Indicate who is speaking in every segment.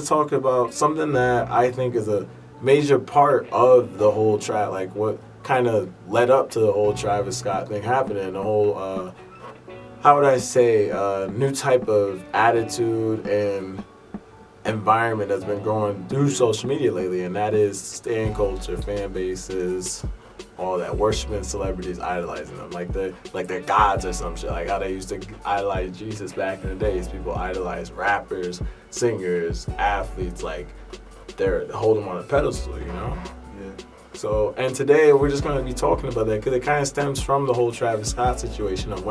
Speaker 1: talk about something that I think is a major part of the whole track, like what kind of led up to the whole Travis Scott thing happening, the whole, how would I say, new type of attitude and environment that's been growing through social media lately, and that is StanCulture, fan bases, all that, worshiping celebrities, idolizing them like they're gods or some shit. Like how they used to idolize Jesus back in the days. People idolize rappers, singers, athletes, like they're holding them on a pedestal, you know?
Speaker 2: Yeah.
Speaker 1: So, and today we're just going to be talking about that because it kind of stems from the whole Travis Scott situation of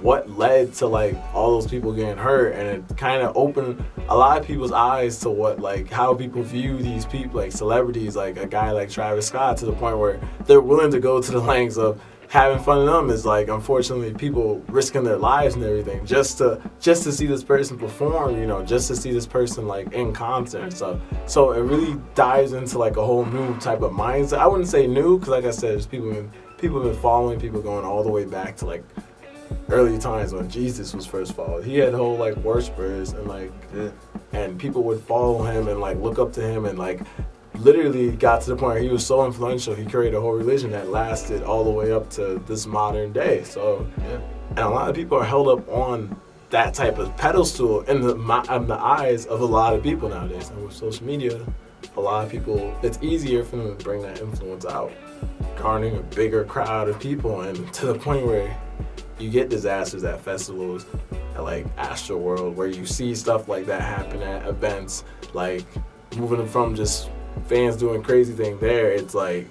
Speaker 1: what led to like all those people getting hurt, and it kind of opened a lot of people's eyes to what, like, how people view these people, like celebrities, like a guy like Travis Scott, to the point where they're willing to go to the lengths of having fun of them. Is like, unfortunately, people risking their lives and everything just to see this person perform, you know, just to see this person like in concert. So it really dives into like a whole new type of mindset. I wouldn't say new, because like I said, there's people have been following people going all the way back to like early times when Jesus was first followed. He had whole like worshipers and like and people would follow him and like look up to him, and like literally got to the point where he was so influential, he created a whole religion that lasted all the way up to this modern day. So, and a lot of people are held up on that type of pedestal in the eyes of a lot of people nowadays. And with social media, a lot of people, it's easier for them to bring that influence out, garnering a bigger crowd of people, and to the point where you get disasters at festivals, at like Astro World, where you see stuff like that happen at events, like moving from just fans doing crazy things there. It's like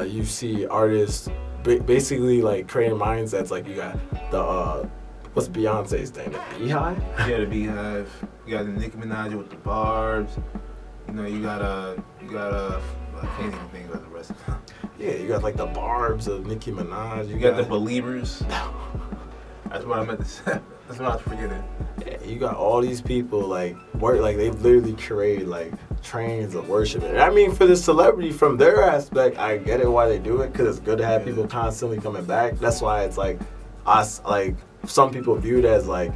Speaker 1: you see artists basically like creating mindsets. Like you got the what's Beyonce's thing, the Beehive?
Speaker 2: Yeah, the Beehive. You got the Nicki Minaj with the barbs. You know, you got I can't even think about the rest of them.
Speaker 1: Yeah, you got like the barbs of Nicki Minaj.
Speaker 2: You got the Believers. That's what I meant to say. That's what I was forgetting.
Speaker 1: Yeah, you got all these people like work, like they've literally created like trains of worship. And I mean, for the celebrity, from their aspect, I get it why they do it, because it's good to have people constantly coming back. That's why it's like us, like some people view it as like,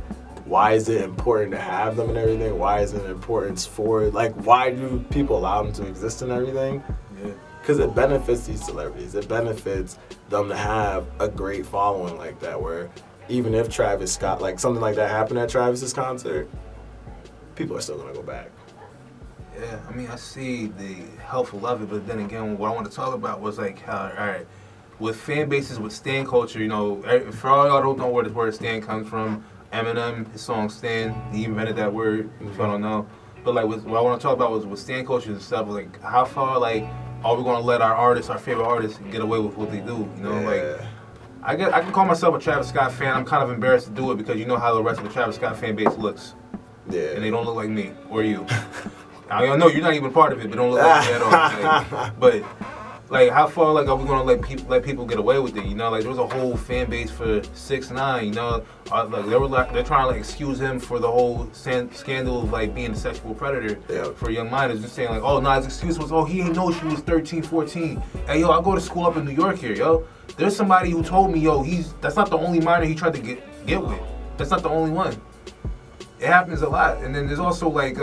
Speaker 1: why is it important to have them and everything? Why is it importance for it? Like, why do people allow them to exist and everything?
Speaker 2: Yeah.
Speaker 1: Because it benefits these celebrities. It benefits them to have a great following like that, where even if Travis Scott, like something like that happened at Travis's concert, people are still gonna go back.
Speaker 2: Yeah, I mean, I see the helpful of it, but then again, what I want to talk about was like how, all right, with fan bases, with StanCulture, you know, for all y'all don't know where the word Stan comes from, Eminem, his song Stan, he invented that word, if y'all don't know. But like, what I want to talk about was with StanCulture and stuff, like how far, like, are we gonna let our artists, our favorite artists, get away with what they do? You know, like, I can call myself a Travis Scott fan. I'm kind of embarrassed to do it because you know how the rest of the Travis Scott fan base looks. Yeah. And they don't look like me or you. I know you're not even part of it, but don't look like me at all. Like, but like, how far like are we gonna let people get away with it? You know, like there was a whole fan base for 6ix9ine. You know, like they're trying to like excuse him for the whole scandal of like being a sexual predator for young minors. Just saying like, oh no, his excuse was, oh, he ain't know she was 13, 14. Hey yo, I go to school up in New York here, yo. There's somebody who told me, yo, that's not the only minor he tried to get with. That's not the only one. It happens a lot. And then there's also like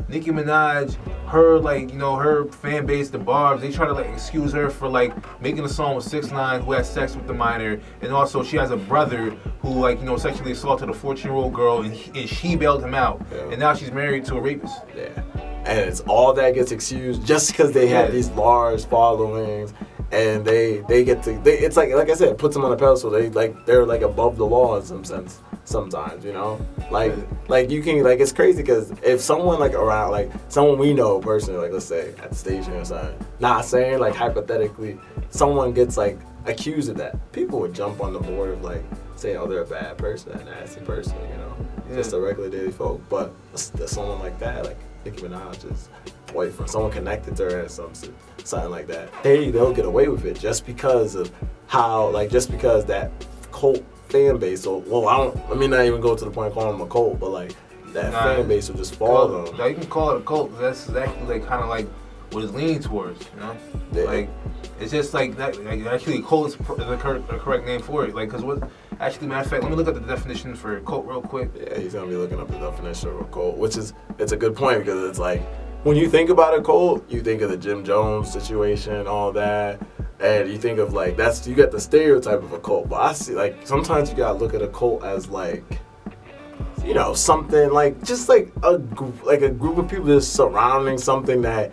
Speaker 2: Nicki Minaj, her like, you know, her fan base, the Barbs, they try to like excuse her for like making a song with 6ix9ine who had sex with the minor, and also she has a brother who like, you know, sexually assaulted a 14-year-old girl, and she bailed him out, and now she's married to a rapist.
Speaker 1: Yeah, and it's all that gets excused just because they have these large followings. And they get to, it's like I said, it puts them on a pedestal. They're like above the law in some sense sometimes, you know? Like you can, like, it's crazy because if someone like around, like someone we know personally, like let's say at the station or something, not saying like hypothetically, someone gets like accused of that, people would jump on the board of like saying, oh, they're a bad person, a nasty person, you know? Just a regular daily folk. But someone like that, like Nicki Minaj's boyfriend, someone connected to her or something like that, they'll get away with it just because of how, like, just because that cult fan base, or, well, let me not even go to the point of calling them a cult, but like that fan base will just follow them.
Speaker 2: Now you can call it a cult, that's exactly like kind of like what it's leaning towards, you know? Yeah. Like, it's just like that, like, actually cult is the correct name for it, like, because Actually, matter of fact, let me look up the definition for cult real quick.
Speaker 1: Yeah, he's gonna be looking up the definition of a cult, it's a good point because it's like when you think about a cult, you think of the Jim Jones situation, all that, and you think of like you get the stereotype of a cult. But I see like sometimes you gotta look at a cult as like, you know, something like just like a group of people just surrounding something that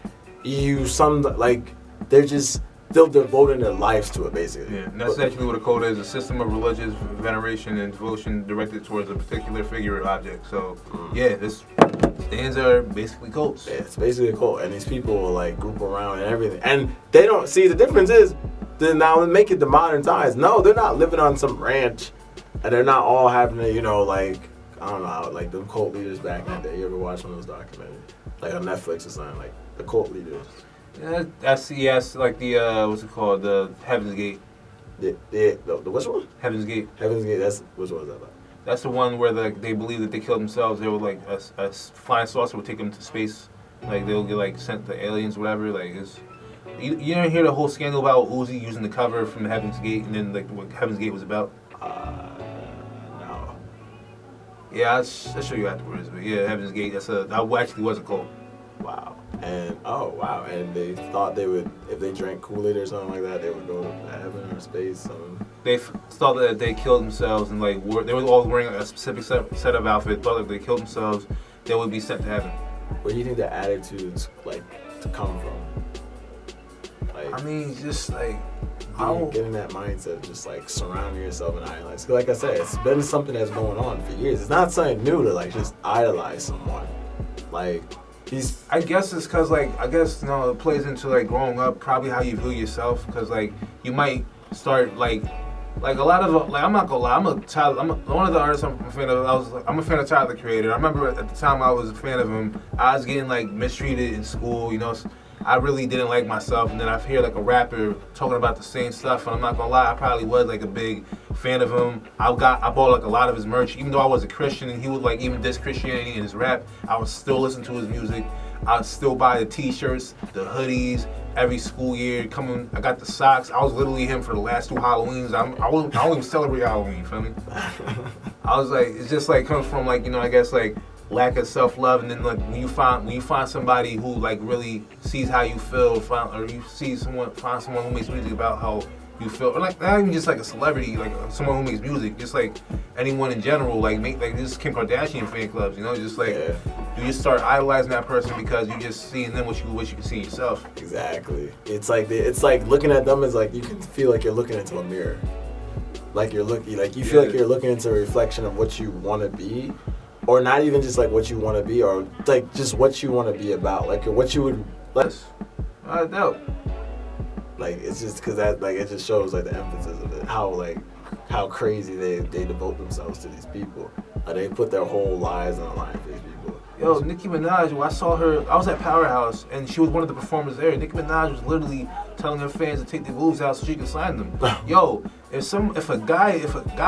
Speaker 1: they're devoting their lives to it, basically.
Speaker 2: Yeah, and that's actually what a cult is: a system of religious veneration and devotion directed towards a particular figure or object. So, yeah, this stands are basically cults.
Speaker 1: Yeah, it's basically a cult, and these people will like group around and everything, and they don't see the difference is. Then now make it the modern times. No, they're not living on some ranch, and they're not all having to, you know, like I don't know, like them cult leaders back in the day. You ever watch one of those documentaries, like on Netflix or something, like the cult leaders.
Speaker 2: Yeah, that's like the what's it called? The Heaven's Gate.
Speaker 1: The which one?
Speaker 2: Heaven's Gate.
Speaker 1: Heaven's Gate. That's which one is that about?
Speaker 2: That's the one where they believe that they killed themselves. They were like a flying saucer would take them to space. Like they'll get like sent to aliens, whatever. Like it's you didn't hear the whole scandal about Uzi using the cover from Heaven's Gate and then like what Heaven's Gate was about.
Speaker 1: No.
Speaker 2: Yeah, I'll show you afterwards. But yeah, Heaven's Gate. That actually was a cult.
Speaker 1: Wow. And they thought they would, if they drank Kool-Aid or something like that, they would go to heaven or space.
Speaker 2: They thought that they killed themselves and like they were all wearing a specific set of outfits. Thought that they killed themselves, they would be sent to heaven.
Speaker 1: Where do you think the attitudes like to come from? Like,
Speaker 2: I mean, just like
Speaker 1: getting that mindset of just like surrounding yourself and idolize. Cause like I said, it's been something that's going on for years. It's not something new to like just idolize someone. Like.
Speaker 2: I guess it's because, like, it plays into, like, growing up, probably how you view yourself, because, like, you might start, like a lot of, like, I'm not gonna lie, one of the artists I'm a fan of, I'm a fan of Tyler, the Creator. I remember at the time I was a fan of him, I was getting, like, mistreated in school, you know, I really didn't like myself, and then I hear, like, a rapper talking about the same stuff, and I'm not gonna lie, I probably was, like, a big fan of him. I bought like a lot of his merch, even though I was a Christian and he would like even diss Christianity in his rap. I would still listen to his music. I'd still buy the T-shirts, the hoodies every school year. I got the socks. I was literally him for the last 2 Halloweens. I don't even celebrate Halloween. Feel me? I was like, it's just like comes from like, you know, I guess like lack of self-love, and then like when you find somebody who like really sees how you feel, find someone who makes music about how you feel, or like not even just like a celebrity, like someone who makes music, just like anyone in general, like make like this Kim Kardashian fan clubs, you know, just like you just start idolizing that person because you just see in them what you can see in yourself.
Speaker 1: Exactly. It's like looking at them as like you can feel like you're looking into a mirror, like you're looking, like you feel like you're looking into a reflection of what you want to be, or not even just like what you want to be, or like just what you want to be about, like what you would.
Speaker 2: I doubt.
Speaker 1: Like it's just because that like it just shows like the emphasis of it, how crazy they devote themselves to these people. Like they put their whole lives on the line for these people.
Speaker 2: Yo, Nicki Minaj, when I saw her, I was at Powerhouse and she was one of the performers there. Nicki Minaj was literally telling her fans to take their boobs out so she could sign them. Yo, if a guy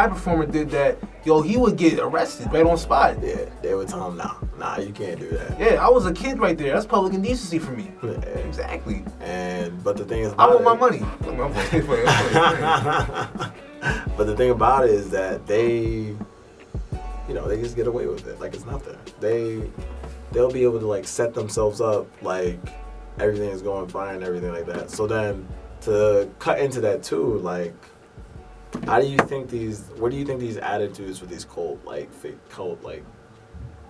Speaker 2: performer did that, yo, he would get arrested right on spot.
Speaker 1: Yeah, they would tell him, nah, you can't do that.
Speaker 2: Yeah, I was a kid right there. That's public indecency for me.
Speaker 1: Yeah.
Speaker 2: Exactly.
Speaker 1: But the thing is,
Speaker 2: I want my money.
Speaker 1: But the thing about it is that they just get away with it like it's nothing. They'll be able to like set themselves up like everything is going fine and everything like that. So then to cut into that too, like where do you think these attitudes for these fake cult like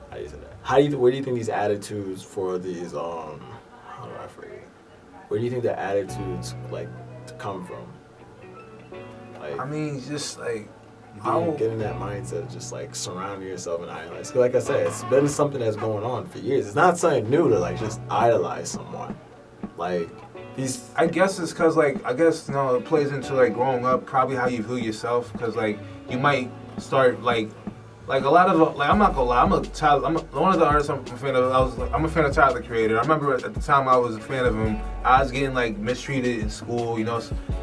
Speaker 1: how do you say that? Where do you think these attitudes for these how do I phrase it? Where do you think the attitudes like to come from? Like,
Speaker 2: I mean, just like
Speaker 1: getting that mindset of just like surrounding yourself and idolize. Cause like I said, it's been something that's going on for years. It's not something new to like just idolize someone. Like
Speaker 2: I guess it's cause like it plays into like growing up, probably how you view yourself. Cause like you might start like a lot of like I'm not gonna lie, one of the artists I'm a fan of. I'm a fan of Tyler, the Creator. I remember at the time I was a fan of him. I was getting like mistreated in school, you know.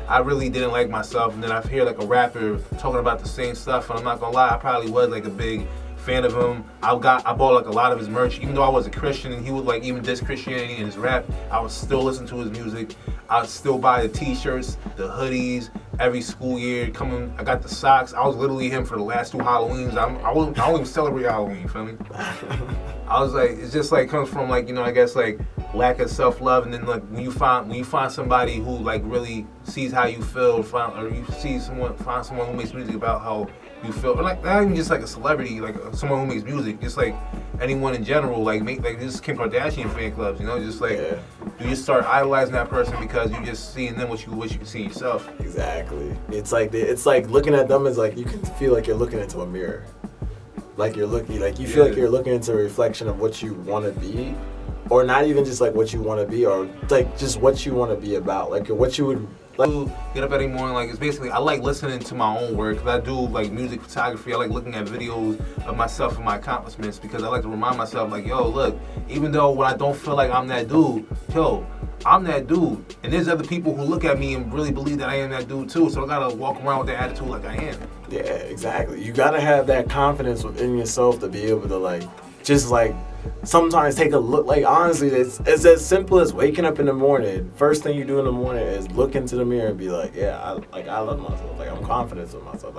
Speaker 2: I really didn't like myself, and then I hear like a rapper talking about the same stuff, and I'm not gonna lie, I probably was like a big fan of him. I bought like a lot of his merch, even though I was a Christian and he would like even diss Christianity in his rap. I would still listen to his music. I would still buy the T-shirts, the hoodies every school year. I got the socks. I was literally him for the last 2 Halloweens. I don't even celebrate Halloween. You feel me? I was like, it's just like comes from like, you know, I guess like lack of self-love, and then like when you find somebody who like really sees how you feel, or you find someone who makes music about how you feel, or like not even just like a celebrity, like someone who makes music, just like anyone in general, like this Kim Kardashian fan clubs, you know, just like you just start idolizing that person because you just seeing them what you wish you could see yourself.
Speaker 1: Exactly. It's like looking at them is like you can feel like you're looking into a mirror. Like you feel like you're looking into a reflection of what you want to be, or not even just like what you want to be, or like just what you want to be about, like what you would like.
Speaker 2: Get up every morning, like it's basically I like listening to my own work, because I do like music photography. I like looking at videos of myself and my accomplishments, because I like to remind myself like, yo, look, even though when I don't feel like I'm that dude, yo, I'm that dude, and there's other people who look at me and really believe that I am that dude too, so I gotta walk around with that attitude like I am.
Speaker 1: Yeah, exactly. You gotta have that confidence within yourself to be able to like, just like, sometimes take a look. Like honestly, it's as simple as waking up in the morning. First thing you do in the morning is look into the mirror and be like, yeah, I love myself. Like I'm confident in myself.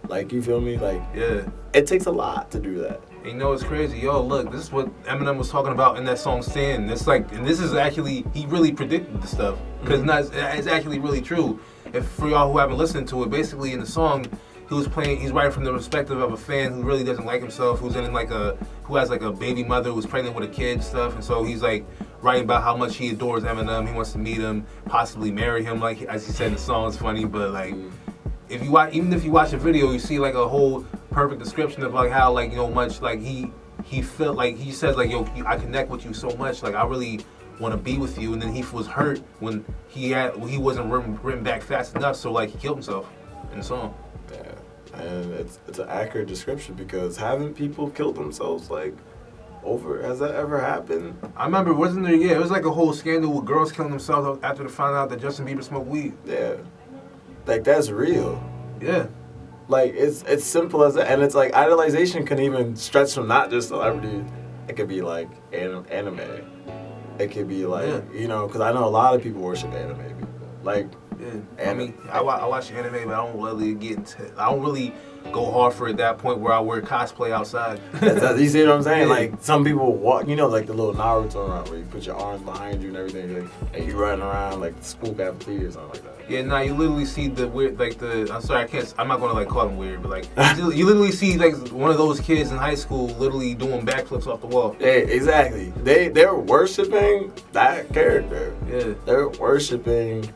Speaker 1: Like you feel me? Like it takes a lot to do that.
Speaker 2: And you know what's crazy? Yo, look, this is what Eminem was talking about in that song "Stand." It's like, and this is actually, he really predicted the stuff, because it's actually really true. If for y'all who haven't listened to it, basically in the song, he's writing from the perspective of a fan who really doesn't like himself, who has like a baby mother who's pregnant with a kid and stuff, and so he's like writing about how much he adores Eminem, he wants to meet him, possibly marry him, like as he said in the song. It's funny, but like even if you watch the video, you see like a whole perfect description of like how like, you know, much like he felt, like he says like, yo, I connect with you so much, like I really want to be with you, and then he was hurt when he wasn't written back fast enough, so like he killed himself in the song.
Speaker 1: Yeah, and it's an accurate description, because haven't people killed themselves like over? Has that ever happened?
Speaker 2: I remember, wasn't there? Yeah, it was like a whole scandal with girls killing themselves after they found out that Justin Bieber smoked weed.
Speaker 1: Yeah, like that's real.
Speaker 2: Yeah.
Speaker 1: Like it's simple as that, and it's like idolization can even stretch from not just celebrities. It could be like anime. It could be like, you know, because I know a lot of people worship anime people. Like,
Speaker 2: I mean, I watch anime, but I don't really I don't really go hard for it at that point where I wear cosplay outside.
Speaker 1: You see what I'm saying? Like, some people walk, you know, like the little Naruto around where you put your arms behind you and everything, like, and you running around like the school cafeteria or something like that.
Speaker 2: Yeah, nah, you literally see the weird, like I'm sorry, I'm not gonna like call them weird, but like, you literally see like one of those kids in high school literally doing backflips off the wall.
Speaker 1: Yeah, exactly. They're worshiping that character.
Speaker 2: Yeah.
Speaker 1: They're worshiping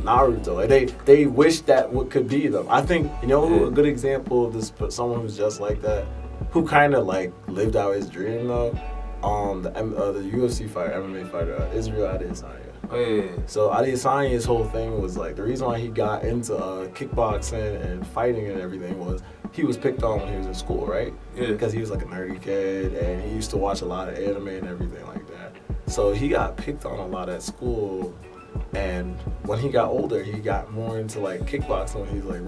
Speaker 1: Naruto. Like they wish that could be them. I think, you know, a good example of this, someone who's just like that, who kind of like lived out his dream though. The UFC fighter, MMA fighter, Israel Adesanya.
Speaker 2: Oh, yeah.
Speaker 1: So Adesanya's whole thing was like, the reason why he got into kickboxing and fighting and everything was he was picked on when he was in school, right?
Speaker 2: Yeah.
Speaker 1: Because he was like a nerdy kid and he used to watch a lot of anime and everything like that. So he got picked on a lot at school. And when he got older, he got more into like kickboxing. He was like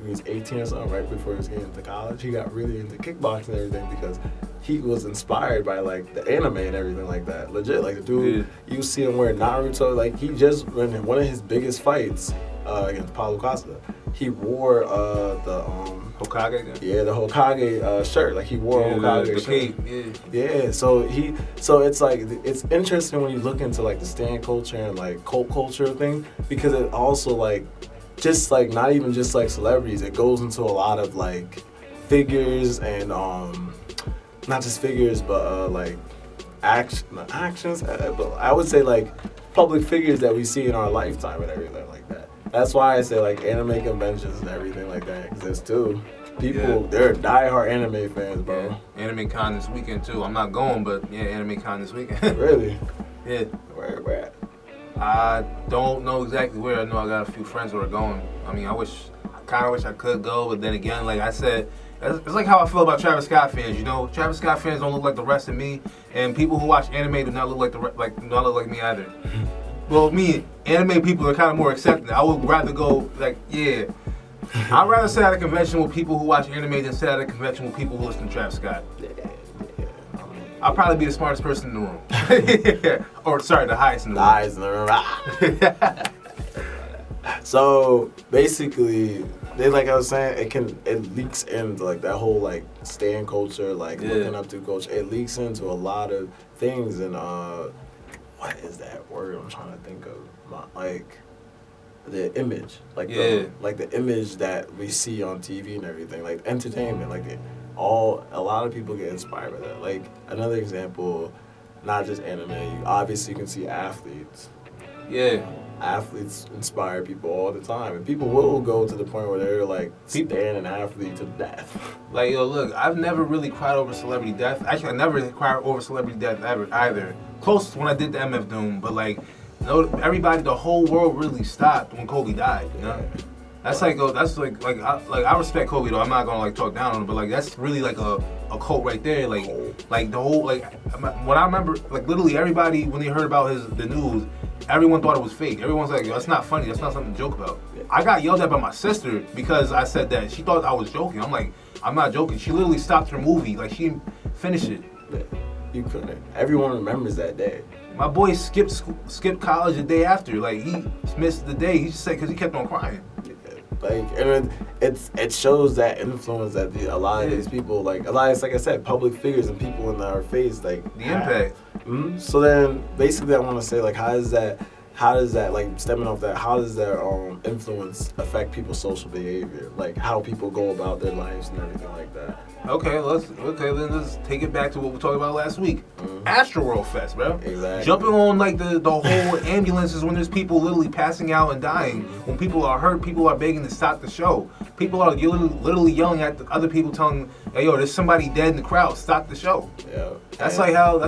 Speaker 1: he was 18 or something, right before he was getting into college. He got really into kickboxing and everything because he was inspired by like the anime and everything like that. Legit, like the dude, you see him wearing Naruto. Like he just in one of his biggest fights against Paulo Costa, he wore the
Speaker 2: Hokage.
Speaker 1: Yeah, the Hokage shirt. Like he wore a Hokage shirt. Yeah. So it's like, it's interesting when you look into like the StanCulture and like cult culture thing, because it also like just like not even just like celebrities. It goes into a lot of like figures and not just figures, but like actions. But I would say like public figures that we see in our lifetime and everything like that. That's why I say like anime conventions and everything like that exist too. People, they're diehard anime fans, bro.
Speaker 2: Yeah. Anime con this weekend too. I'm not going, but yeah, anime con this weekend.
Speaker 1: Really?
Speaker 2: Yeah.
Speaker 1: Where at?
Speaker 2: I don't know exactly where. I know I got a few friends who are going. I mean, I kind of wish I could go, but then again, like I said, it's like how I feel about Travis Scott fans. You know, Travis Scott fans don't look like the rest of me, and people who watch anime do not look like me either. Well, me, anime people are kind of more accepting. I would rather go like, yeah, I'd rather sit at a convention with people who watch anime than sit at a convention with people who listen to Travis Scott. I'll probably be the smartest person in the room. Or, sorry, the highest in the room.
Speaker 1: The highest in the room. So, basically, like I was saying, it leaks into, like, that whole, like, stan culture, like, looking up to culture. It leaks into a lot of things, and, what is that word I'm trying to think of? Like, the image. Like, the image that we see on TV and everything. Like, entertainment, like, a lot of people get inspired by that. Like, another example, not just anime, obviously you can see athletes.
Speaker 2: Yeah.
Speaker 1: Athletes inspire people all the time. And people will go to the point where they're like stand an athlete to death.
Speaker 2: Like, yo, look, I've never really cried over celebrity death. Actually, I never cried over celebrity death ever either. Close when I did the MF Doom, but like, everybody, the whole world really stopped when Kobe died, you know? That's like, I respect Kobe though. I'm not gonna like talk down on him, but like that's really like a cult right there. Like the whole what I remember, like literally everybody when they heard about the news, everyone thought it was fake. Everyone's like, that's not funny. That's not something to joke about. I got yelled at by my sister because I said that. She thought I was joking. I'm like, I'm not joking. She literally stopped her movie. Like she didn't finish it.
Speaker 1: You couldn't. Everyone remembers that day.
Speaker 2: My boy skipped college the day after. Like he missed the day. He just said because he kept on crying.
Speaker 1: Like, and it shows that influence that a lot of these people, like I said, public figures and people in our face, like
Speaker 2: the impact.
Speaker 1: Mm-hmm. So then, basically, I want to say, like, how does that, like, stemming off that, how does their influence affect people's social behavior, like how people go about their lives and everything like that?
Speaker 2: Okay, then let's take it back to what we talked about last week. Mm-hmm. Astroworld Fest, bro.
Speaker 1: Exactly.
Speaker 2: Jumping on like the whole ambulances when there's people literally passing out and dying. When people are hurt, people are begging to stop the show. People are literally yelling at the other people, telling, "Hey, yo, there's somebody dead in the crowd. Stop the show."
Speaker 1: Yeah.
Speaker 2: That's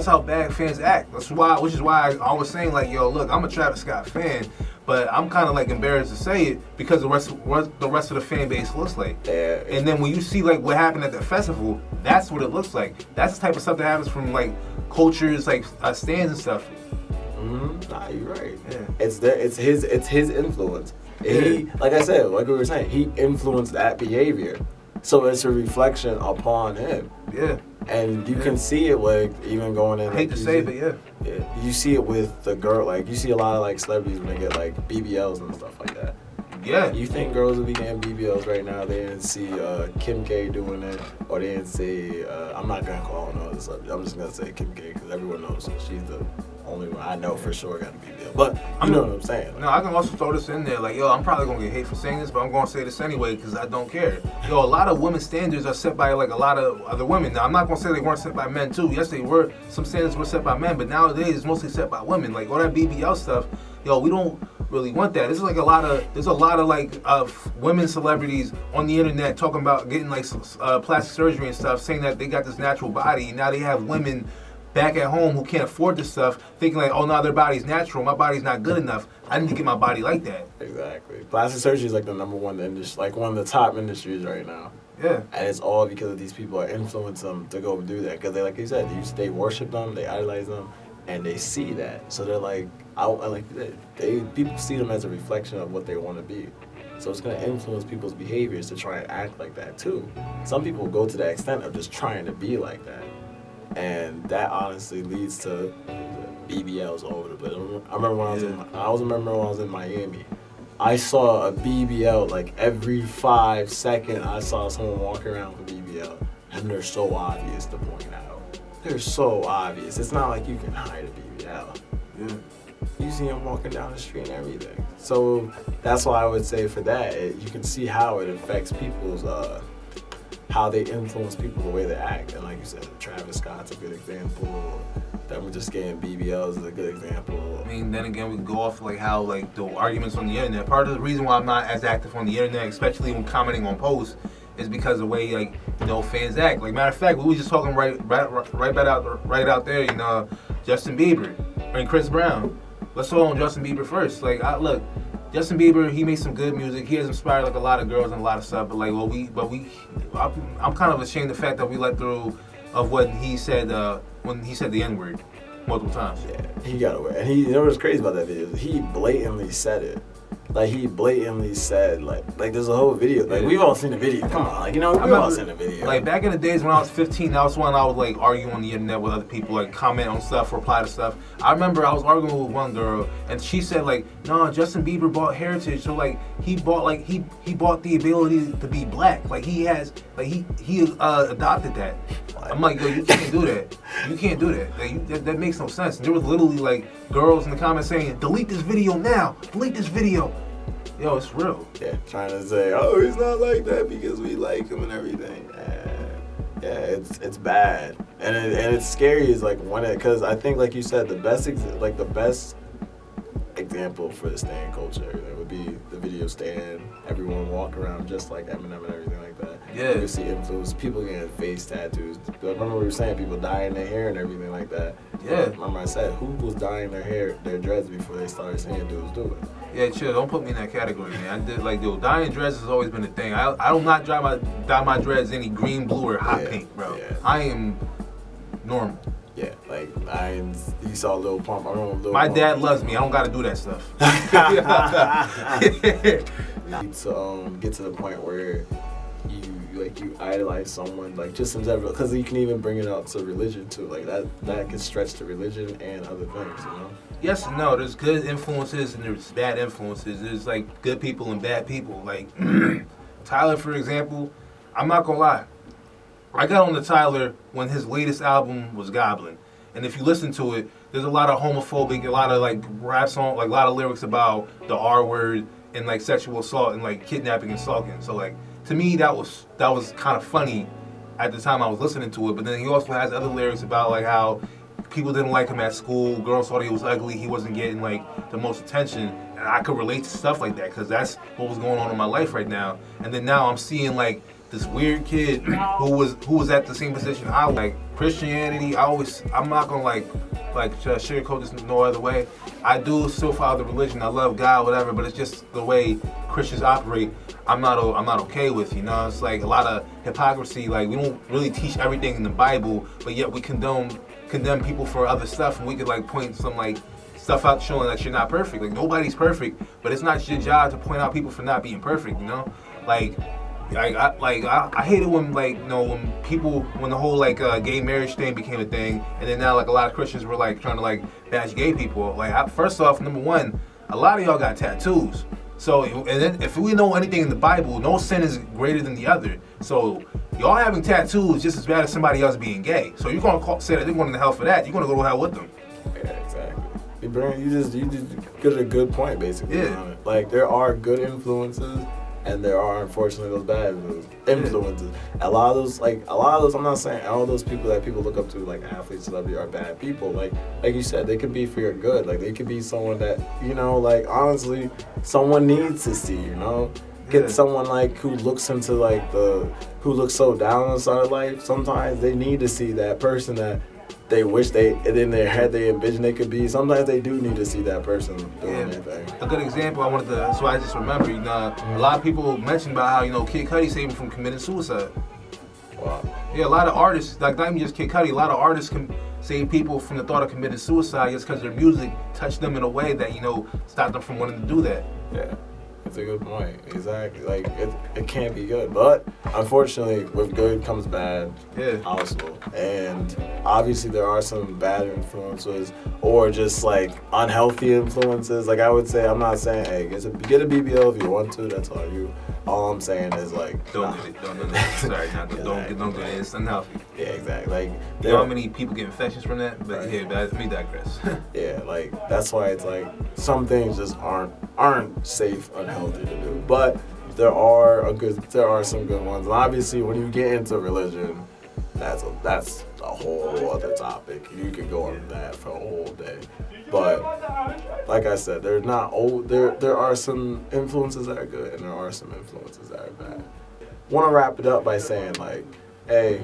Speaker 2: how bad fans act. Which is why I was saying like, yo, look, I'm a Travis Scott fan. But I'm kind of like embarrassed to say it because the rest of the fan base looks like.
Speaker 1: Yeah.
Speaker 2: And then when you see like what happened at the festival, that's what it looks like. That's the type of stuff that happens from like cultures, like stands and stuff.
Speaker 1: Mm-hmm. Nah, you're right.
Speaker 2: Yeah.
Speaker 1: It's his influence.
Speaker 2: Yeah.
Speaker 1: He, like I said, like we were saying, he influenced that behavior. So it's a reflection upon him.
Speaker 2: Yeah.
Speaker 1: And you can see it, like, even going in.
Speaker 2: I hate to say it, but yeah.
Speaker 1: Yeah. You see it with the girl, like, you see a lot of, like, celebrities when they get, like, BBLs and stuff like that.
Speaker 2: Yeah.
Speaker 1: You think girls would be getting BBLs right now? They didn't see Kim K doing it, or they didn't see, I'm not going to call her no other celebrity. I'm just going to say Kim K, because everyone knows she's the only one I know for sure got a BBL. But you know what I'm saying. Like,
Speaker 2: no, I can also throw this in there. Like, yo, I'm probably going to get hate for saying this, but I'm going to say this anyway because I don't care. Yo, a lot of women's standards are set by, like, a lot of other women. Now, I'm not going to say they weren't set by men, too. Yes, they were. Some standards were set by men, but nowadays it's mostly set by women. Like, all that BBL stuff, yo, we don't really want that. There's like there's a lot of like women celebrities on the internet talking about getting like plastic surgery and stuff, saying that they got this natural body, and now they have women back at home who can't afford this stuff, thinking like, oh, no, their body's natural, my body's not good enough, I need to get my body like that.
Speaker 1: Exactly. Plastic surgery is like the number one industry, like one of the top industries right now.
Speaker 2: Yeah.
Speaker 1: And it's all because these people are influencing them to go do that, because they, like you said, they worship them, they idolize them, and they see that, so they're like, people see them as a reflection of what they want to be. So it's going to influence people's behaviors to try and act like that too. Some people go to the extent of just trying to be like that, and that honestly leads to BBLs all over the place. I remember when I was in Miami, I saw a BBL like every 5 seconds. I saw someone walking around with a BBL, and they're so obvious to point out. They're so obvious. It's not like you can hide a BBL.
Speaker 2: Yeah.
Speaker 1: You see them walking down the street and everything. So that's why I would say for that, you can see how it affects people's, how they influence people the way they act. And like you said, Travis Scott's a good example. Them just getting BBLs is a good example.
Speaker 2: I mean, then again, we go off like how like the arguments on the internet. Part of the reason why I'm not as active on the internet, especially when commenting on posts, is because of the way like fans act. Like matter of fact, we were just talking right out there. Justin Bieber and Chris Brown. Let's talk on Justin Bieber first. Like, look, Justin Bieber, he makes some good music. He has inspired like a lot of girls and a lot of stuff. But like, I'm kind of ashamed of the fact that we let through of what he said when he said the N-word multiple times.
Speaker 1: Yeah, he got away. And you know what's crazy about that video? He blatantly said it. like he blatantly said like there's a whole video. Like we've all seen the video. Come on, like we've all seen the video.
Speaker 2: Like back in the days when I was 15, that was when I would like argue on the internet with other people, like comment on stuff, reply to stuff. I remember I was arguing with one girl, and she said like, no, Justin Bieber bought heritage, so like he bought the ability to be black. Like he adopted that. I'm like, yo, you can't do that. You can't do that. Like, that makes no sense. And there was literally like girls in the comments saying, delete this video now. Delete this video. Yo, it's real.
Speaker 1: Yeah, trying to say, oh, he's not like that because we like him and everything. Yeah, it's bad, and it's scary. Is like because I think, like you said, the best example for the stan culture that would be the video stan. Everyone walk around just like Eminem and everything like that.
Speaker 2: Yeah,
Speaker 1: you see influence, people getting face tattoos. Remember we were saying people dyeing their hair and everything like that.
Speaker 2: Yeah.
Speaker 1: Remember I said who was dyeing their hair, their dreads before they started saying dudes do it.
Speaker 2: Yeah, chill. Don't put me in that category, man. I did like, dude, dyeing dreads has always been a thing. I do not dye my dreads any green, blue, or hot pink, bro. Yeah. I am normal.
Speaker 1: Yeah, like you saw Lil Pump. I remember Lil
Speaker 2: My
Speaker 1: Pump.
Speaker 2: dad loves me. I don't gotta do that stuff.
Speaker 1: Need to get to the point where you idolize someone like just in general, because you can even bring it out to religion too. Like that can stretch to religion and other things, you know.
Speaker 2: Yes and no. There's good influences and there's bad influences. There's like good people and bad people. Like Tyler, for example, I'm not gonna lie. I got on to Tyler when his latest album was Goblin, and if you listen to it, there's a lot of homophobic, a lot of like rap song, like a lot of lyrics about the R word and like sexual assault and like kidnapping and stalking. So like to me that was kind of funny at the time I was listening to it. But then he also has other lyrics about like how people didn't like him at school, girls thought he was ugly, he wasn't getting like the most attention, and I could relate to stuff like that because that's what was going on in my life right now. And then now I'm seeing like this weird kid who was at the same position I was. Like Christianity, I'm not gonna like sugarcoat this no other way. I do still follow the religion. I love God, whatever, but it's just the way Christians operate. I'm not okay with. You know, it's like a lot of hypocrisy. Like we don't really teach everything in the Bible, but yet we condemn people for other stuff, and we could like point some like stuff out showing that you're not perfect. Like nobody's perfect, but it's not your job to point out people for not being perfect. You know, I hate it when when the whole gay marriage thing became a thing, and then now like a lot of Christians were like trying to like bash gay people. Like first off, number one, a lot of y'all got tattoos. So and then if we know anything in the Bible, no sin is greater than the other. So y'all having tattoos just as bad as somebody else being gay. So you're gonna say that they're going to hell for that. You're gonna go to hell with them.
Speaker 1: Yeah, exactly. You just get a good point basically.
Speaker 2: Yeah.
Speaker 1: Like there are good influences. And there are unfortunately those bad influences. A lot of those, I'm not saying all those people that people look up to, like athletes, celebrities, are bad people. Like you said, they could be for your good. Like they could be someone that, like honestly, someone needs to see, Get someone like who looks into who looks so down inside of life. Sometimes they need to see that person that they wish in their head they envision they could be. Sometimes they do need to see that person doing anything.
Speaker 2: A good example I just remember, a lot of people mentioned about how, Kid Cudi saved him from committing suicide.
Speaker 1: Wow.
Speaker 2: Yeah, a lot of artists, like not even just Kid Cudi, a lot of artists can save people from the thought of committing suicide just because their music touched them in a way that, stopped them from wanting to do that.
Speaker 1: Yeah. That's a good point. Exactly. Like it can't be good, but unfortunately, with good comes bad.
Speaker 2: Yeah.
Speaker 1: Also, and obviously there are some bad influences or just like unhealthy influences. Like I would say, I'm not saying, hey, get a BBL if you want to. That's all you. All I'm saying is like,
Speaker 2: don't get it. Don't. Sorry, don't get it. It's unhealthy.
Speaker 1: Yeah, exactly. Like
Speaker 2: you know how many people get infections from that? But right. Let me digress.
Speaker 1: Yeah, like that's why it's like some things just aren't safe, unhealthy to do. But there are some good ones. And obviously, when you get into religion, that's a whole other topic. You could go on that for a whole day. But like I said, there are some influences that are good and there are some influences that are bad. Want to wrap it up by saying like, hey,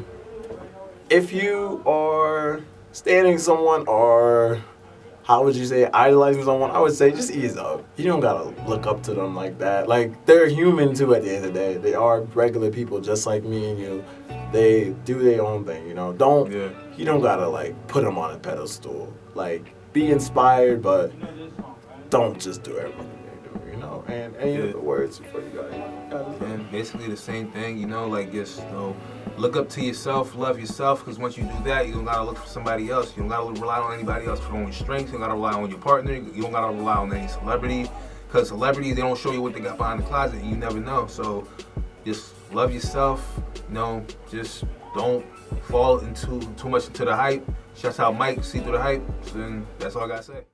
Speaker 1: if you are standing someone or how would you say idolizing someone, I would say just ease up. You don't gotta look up to them like that. Like they're human too at the end of the day. They are regular people just like me and you. They do their own thing, You don't gotta like put them on a pedestal. Like be inspired, but don't just do everything they do, And any
Speaker 2: Yeah.
Speaker 1: other words before you guys?
Speaker 2: And basically the same thing, you know, like just, look up to yourself, love yourself, because once you do that, you don't gotta look for somebody else. You don't gotta rely on anybody else for your strengths. You don't gotta rely on your partner. You don't gotta rely on any celebrity, because celebrities, they don't show you what they got behind the closet, and you never know. So just love yourself, just don't fall into too much into the hype. Shouts out Mike, see through the hype. So then that's all I gotta say.